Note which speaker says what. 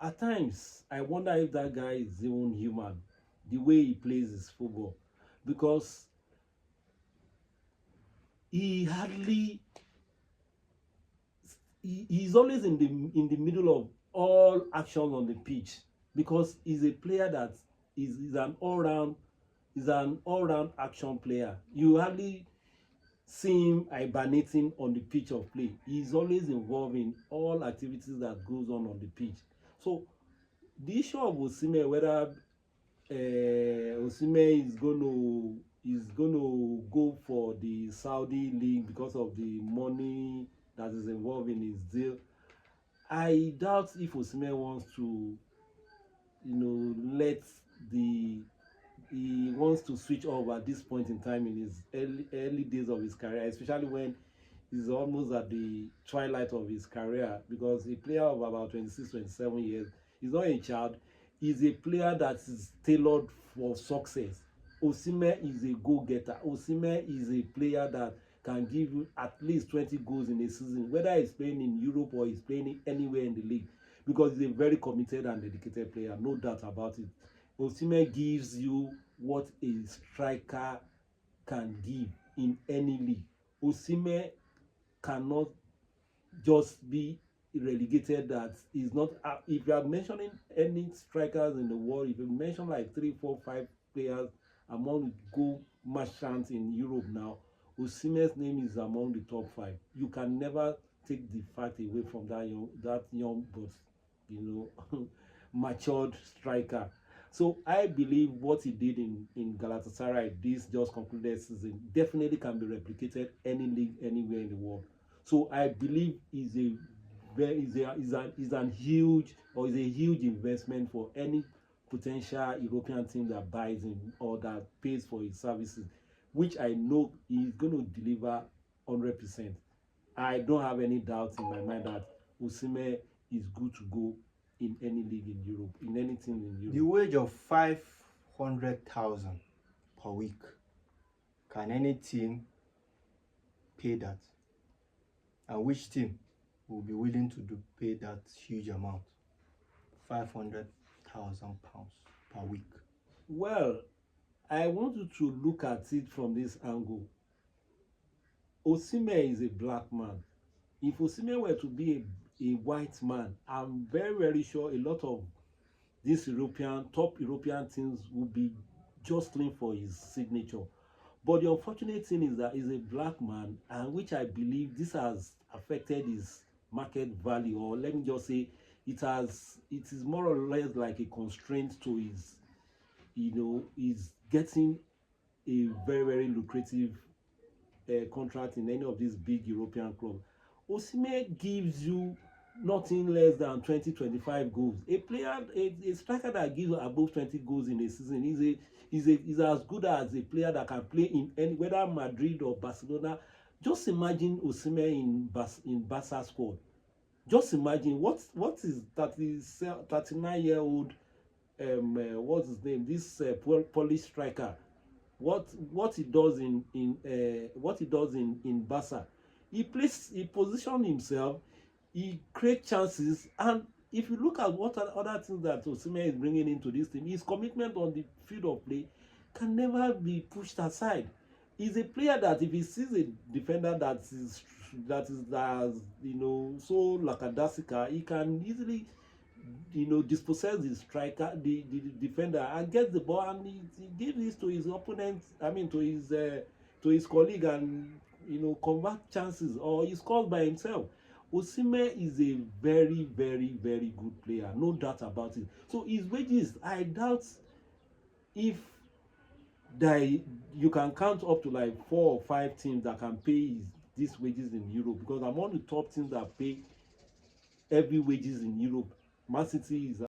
Speaker 1: at times I wonder if that guy is even human, the way he plays his football, because he hardly he's always in the middle of all action on the pitch, because he's a player that is an all-round action player. You hardly see him hibernating on the pitch of play. He's always involved in all activities that goes on the pitch. So the issue of Osimhen, whether Osimhen is gonna go for the Saudi league because of the money that is involved in his deal. I doubt if Osimhen wants to, let the he wants to switch off at this point in time in his early days of his career, especially when he's almost at the twilight of his career, because a player of about 26, 27 years, he's not a child. He's a player that is tailored for success. Osimhen is a go-getter. Osimhen is a player that can give you at least 20 goals in a season, whether he's playing in Europe or he's playing anywhere in the league, because he's a very committed and dedicated player, no doubt about it. Osimhen gives you what a striker can give in any league. Osimhen cannot just be relegated that is not. If you are mentioning any strikers in the world, if you mention like 3, 4, 5 players among goal merchants in Europe now, Osimhen's name is among the top 5. You can never take the fact away from that young but matured striker. So I believe what he did in Galatasaray this just concluded season definitely can be replicated any league anywhere in the world. So I believe is an huge or is a huge investment for any potential European team that buys him or that pays for his services, which I know he's going to deliver 100%. I don't have any doubt in my mind that Osimhen is good to go in any league in Europe, in anything in Europe.
Speaker 2: The wage of 500,000 per week, can any team pay that? And which team will be willing to pay that huge amount? 500,000 pounds per week.
Speaker 1: Well, I want you to look at it from this angle. Osimhen is a black man. If Osimhen were to be a white man, I'm very, very sure a lot of these top European teams will be jostling for his signature. But the unfortunate thing is that he's a black man, and which I believe this has affected his market value, or let me just say it is more or less like a constraint to his, is getting a very, very lucrative contract in any of these big European clubs. Osimhen gives you nothing less than 20-25 goals. A striker that gives above 20 goals in a season is as good as a player that can play in any, whether Madrid or Barcelona. Just imagine Osimhen in Barca squad. Just imagine what is 39-year-old what's his name, this Polish striker, what he does in Barca. He positions himself, he creates chances, and if you look at what other things that Osimhen is bringing into this team, his commitment on the field of play can never be pushed aside. He's a player that if he sees a defender that is so lackadaisical, he can easily dispossess the striker, the defender, and get the ball, and he gives this to his opponent, to his colleague, and convert chances, or he scores by himself. Osimhen is a very, very, very good player, no doubt about it. So his wages, I doubt if you can count up to like 4 or 5 teams that can pay these wages in Europe, because among the top teams that pay heavy wages in Europe, Man City is